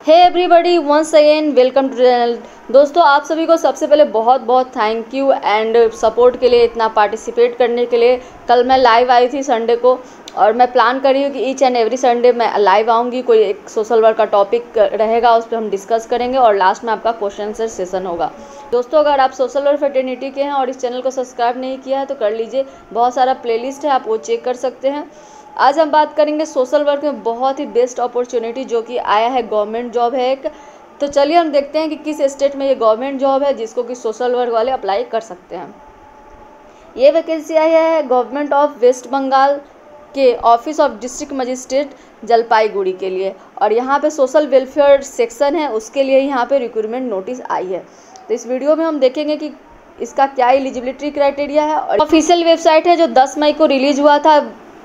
Hey everybody, once again welcome to channel. दोस्तों, आप सभी को सबसे पहले बहुत बहुत थैंक यू एंड सपोर्ट के लिए, इतना पार्टिसिपेट करने के लिए। कल मैं लाइव आई थी संडे को, और मैं प्लान कर रही हूँ कि ईच एंड एवरी संडे मैं लाइव आऊँगी। कोई एक सोशल वर्क का टॉपिक रहेगा, उस पर हम डिस्कस करेंगे और लास्ट में आपका क्वेश्चन आंसर सेशन होगा। दोस्तों, अगर आप सोशल वर्क फ्रेटर्निटी के हैं और इस चैनल को सब्सक्राइब नहीं किया है तो कर लीजिए। बहुत सारा प्लेलिस्ट है, आप वो चेक कर सकते हैं। आज हम बात करेंगे सोशल वर्क में बहुत ही बेस्ट अपॉर्चुनिटी जो कि आया है, गवर्नमेंट जॉब है एक। तो चलिए हम देखते हैं कि किस स्टेट में ये गवर्नमेंट जॉब है जिसको कि सोशल वर्क वाले अप्लाई कर सकते हैं। ये वैकेंसी आई है गवर्नमेंट ऑफ वेस्ट बंगाल के office of district magistrate Jalpaiguri के लिए, और यहाँ पे सोशल वेलफेयर सेक्शन है, उसके लिए यहाँ पे रिक्रूटमेंट नोटिस आई है। तो इस वीडियो में हम देखेंगे कि इसका क्या एलिजिबिलिटी क्राइटेरिया है। और ऑफिशियल वेबसाइट है जो 10 मई को रिलीज हुआ था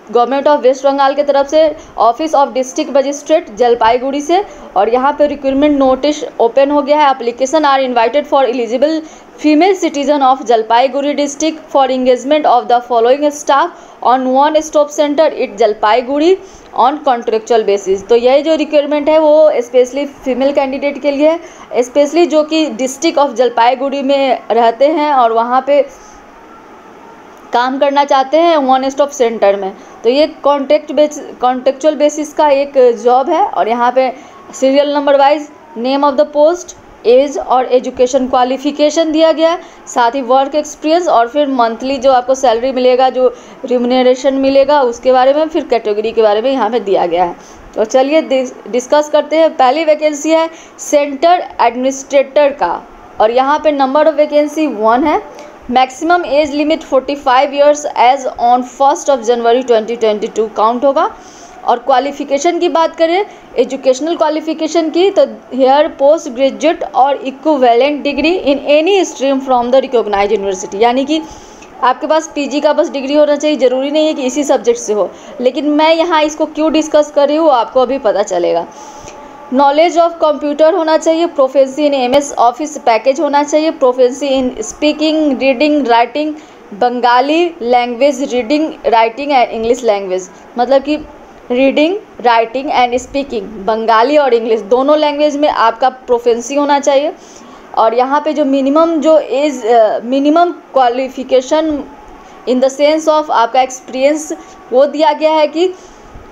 गवर्नमेंट ऑफ वेस्ट बंगाल की तरफ से, office of district magistrate Jalpaiguri से। और यहाँ पे रिक्रूटमेंट नोटिस ओपन हो गया है। Application are invited for eligible female citizen of Jalpaiguri district for engagement of the following staff on one stop centre at Jalpaiguri on contractual basis. तो यही जो रिक्वायरमेंट है वो स्पेशली फीमेल कैंडिडेट के लिए है, स्पेशली जो कि डिस्ट्रिक्ट ऑफ जलपाईगुड़ी में रहते हैं और वहाँ पे काम करना चाहते हैं वन स्टॉप सेंटर में। तो ये कॉन्ट्रेक्चुअल बेसिस का एक जॉब है। और यहाँ पे serial number wise name of the post, age और एजुकेशन क्वालिफिकेशन दिया गया है, साथ ही वर्क एक्सपीरियंस और फिर मंथली जो आपको सैलरी मिलेगा, जो रिम्यूनरेशन मिलेगा उसके बारे में, फिर कैटेगरी के बारे में यहाँ पे दिया गया है। तो चलिए डिस्कस करते हैं। पहली वैकेंसी है सेंटर एडमिनिस्ट्रेटर का, और यहाँ पे नंबर ऑफ वैकेंसी 1 है। Maximum age limit 45 years age on 1 January 2022 count होगा। और क्वालिफिकेशन की बात करें, एजुकेशनल क्वालिफिकेशन की, तो here post graduate or equivalent degree in any stream from the recognised university, यानी कि आपके पास पीजी का बस डिग्री होना चाहिए। ज़रूरी नहीं है कि इसी सब्जेक्ट से हो, लेकिन मैं यहाँ इसको क्यों डिस्कस कर रही हूँ आपको अभी पता चलेगा। नॉलेज ऑफ कंप्यूटर होना चाहिए, proficiency in MS office package होना चाहिए, proficiency in speaking, reading, writing Bengali language, reading, writing and English language, मतलब कि reading, writing and speaking Bengali और इंग्लिश दोनों लैंग्वेज में आपका प्रोफेंसी होना चाहिए। और यहाँ पे जो minimum qualification in the sense of आपका एक्सपीरियंस वो दिया गया है कि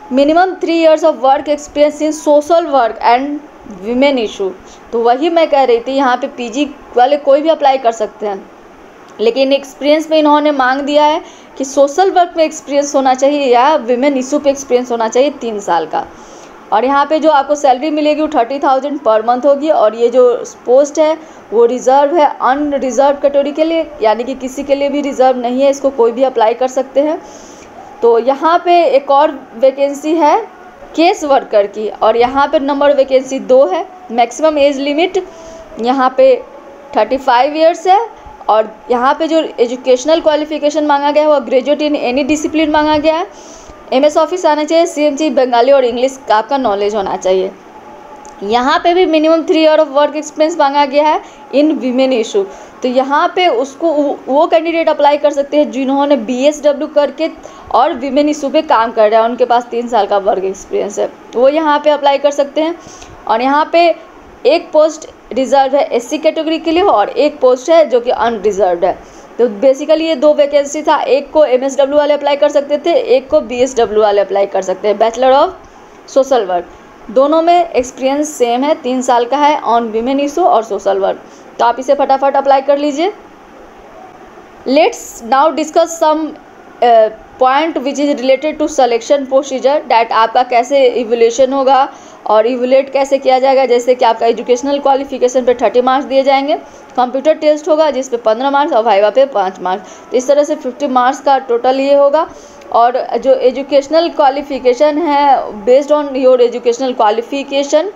minimum 3 years of work experience in social work and women issue. तो वही मैं कह रही थी, यहाँ पे पीजी वाले कोई भी अप्लाई कर सकते हैं, लेकिन एक्सपीरियंस में इन्होंने मांग दिया है कि सोशल वर्क में एक्सपीरियंस होना चाहिए या विमेन इशू पे एक्सपीरियंस होना चाहिए 3 साल का। और यहाँ पे जो आपको सैलरी मिलेगी वो 30,000 पर मंथ होगी। और ये जो पोस्ट है वो रिज़र्व है अनरिजर्व कैटेगरी के लिए, यानी कि किसी के लिए भी रिज़र्व नहीं है, इसको कोई भी अप्लाई कर सकते हैं। तो यहाँ पे एक और वैकेंसी है केस वर्कर की, और यहाँ पे नंबर वैकेंसी 2 है। मैक्सिमम एज लिमिट यहाँ पे 35 ईयर्स है। और यहाँ पे जो एजुकेशनल क्वालिफिकेशन मांगा गया है वो ग्रेजुएट इन एनी डिसिप्लिन मांगा गया है। एमएस ऑफिस आना चाहिए, सीएमसी बंगाली और इंग्लिश का आपका नॉलेज होना चाहिए। यहाँ पे भी minimum 3 year of work experience मांगा गया है इन वीमेन इशू। तो यहाँ पे उसको वो कैंडिडेट अप्लाई कर सकते हैं जिन्होंने बीएसडब्ल्यू करके और वीमेन इशू पे काम कर रहा है, उनके पास 3 साल का वर्क एक्सपीरियंस है, वो यहाँ पे अप्लाई कर सकते हैं। और यहाँ पे एक पोस्ट रिजर्व है एससी कैटेगरी के लिए और एक पोस्ट है जो कि अनरिजर्व्ड है। तो बेसिकली ये 2 वैकेंसी था, एक को एमएसडब्ल्यू वाले अप्लाई कर सकते थे, एक को बीएसडब्ल्यू वाले अप्लाई कर सकते हैं। बैचलर ऑफ सोशल वर्क, दोनों में एक्सपीरियंस सेम है, 3 साल का है ऑन वीमेन इशू और सोशल वर्क। तो आप इसे फटाफट अप्लाई कर लीजिए। Let's now discuss some point which is related to selection procedure, that आपका कैसे इवैल्यूएशन होगा और इवैल्यूएट कैसे किया जाएगा। जैसे कि आपका एजुकेशनल क्वालिफिकेशन पे 30 मार्क्स दिए जाएंगे, कंप्यूटर टेस्ट होगा जिस पे 15 मार्क्स और वाइवा पे 5 मार्क्स। तो इस तरह से 50 मार्क्स का टोटल ये होगा। और जो एजुकेशनल क्वालिफिकेशन है based on your educational qualification,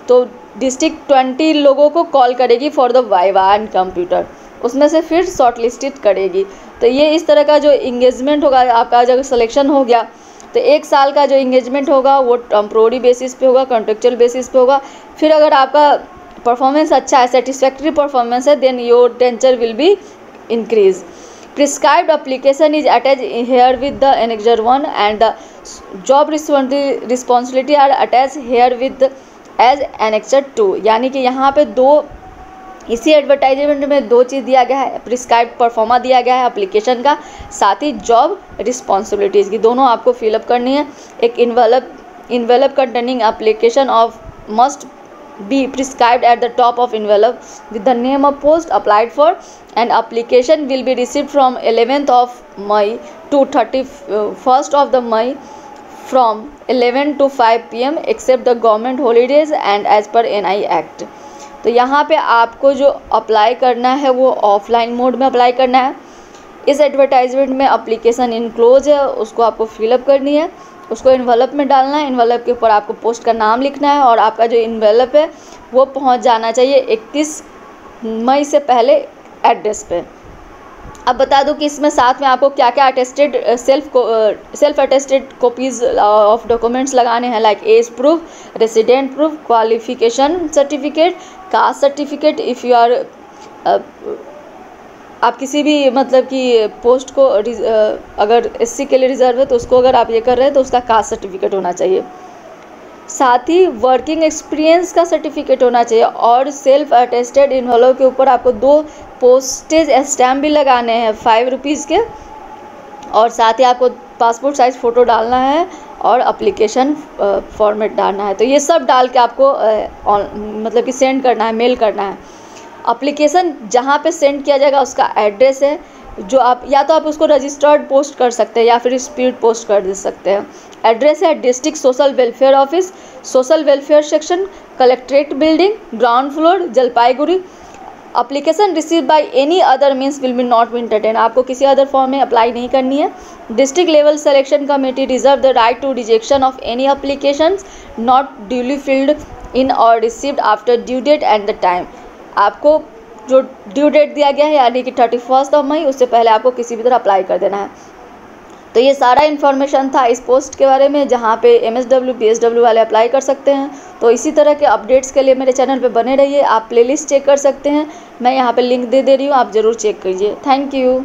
तो डिस्ट्रिक्ट 20 लोगों को कॉल करेगी for the viva and computer, उसमें से फिर शॉर्ट लिस्टेड करेगी। तो ये इस तरह का जो इंगेजमेंट होगा, आपका जब सिलेक्शन हो गया तो 1 साल का जो इंगेजमेंट होगा वो टेम्पोररी बेसिस पे होगा, कॉन्ट्रेक्चुअल बेसिस पे होगा। फिर अगर आपका परफॉर्मेंस अच्छा है, सेटिस्फैक्ट्री परफॉर्मेंस है, then your tenure will be increase. Prescribed application is attach herewith the annexure 1 and the job responsibility are attach herewith as annexure 2, यानी कि यहाँ पे इसी एडवर्टाइजमेंट में 2 चीज़ दिया गया है, प्रिस्क्राइब्ड परफॉर्मा दिया गया है एप्लीकेशन का, साथ ही जॉब रिस्पॉन्सिबिलिटीज़ की, दोनों आपको फिलअप करनी है। एक envelope containing application of must be prescribed at the top of envelope with the name of post applied for, and application will be received from 11th of May to 31st of the May from 11 to 5 PM except the government holidays and as per NI Act। तो यहाँ पे आपको जो apply करना है वो offline mode में apply करना है। इस एडवर्टाइजमेंट में एप्लीकेशन इनक्लोज है, उसको आपको फिलअप करनी है, उसको इन्वेलप में डालना है, इन्वेलप के ऊपर आपको पोस्ट का नाम लिखना है और आपका जो इन्वेलप है वो पहुंच जाना चाहिए 31 मई से पहले एड्रेस पे। अब बता दूं कि इसमें साथ में आपको क्या क्या attested self attested copies of documents लगाने हैं, like age proof, resident proof, qualification certificate, caste certificate, if you are आप किसी भी मतलब कि पोस्ट को अगर एससी के लिए रिजर्व है तो उसको अगर आप ये कर रहे हैं तो उसका कास्ट सर्टिफिकेट होना चाहिए, साथ ही वर्किंग एक्सपीरियंस का सर्टिफिकेट होना चाहिए और सेल्फ अटेस्टेड इन्वेलप के ऊपर आपको 2 पोस्टेज स्टैम्प भी लगाने हैं 5 रुपीज़ के, और साथ ही आपको पासपोर्ट साइज़ फ़ोटो डालना है और एप्लीकेशन फॉर्मेट डालना है। तो ये सब डाल के आपको मतलब कि सेंड करना है, मेल करना है। एप्लीकेशन जहाँ पे सेंड किया जाएगा उसका एड्रेस है, जो आप या तो आप उसको रजिस्टर्ड पोस्ट कर सकते हैं या फिर स्पीड पोस्ट कर दे सकते हैं। एड्रेस है district social welfare office, social welfare section, collectorate building, ground floor, Jalpaiguri. Application receive by any other means will be not be entertain, आपको किसी अदर फॉर्म में अप्लाई नहीं करनी है। District level selection committee reserve the right to rejection of any applications not duly filled in और received after due date and the time. आपको जो due date दिया गया है यानी कि 31 मई, उससे पहले आपको किसी भी तरह अप्लाई कर देना है। तो ये सारा इन्फॉर्मेशन था इस पोस्ट के बारे में जहाँ पे MSW PSW वाले अप्लाई कर सकते हैं। तो इसी तरह के अपडेट्स के लिए मेरे चैनल पे बने रहिए। आप प्लेलिस्ट चेक कर सकते हैं, मैं यहाँ पे लिंक दे रही हूँ, आप ज़रूर चेक कीजिए। Thank you.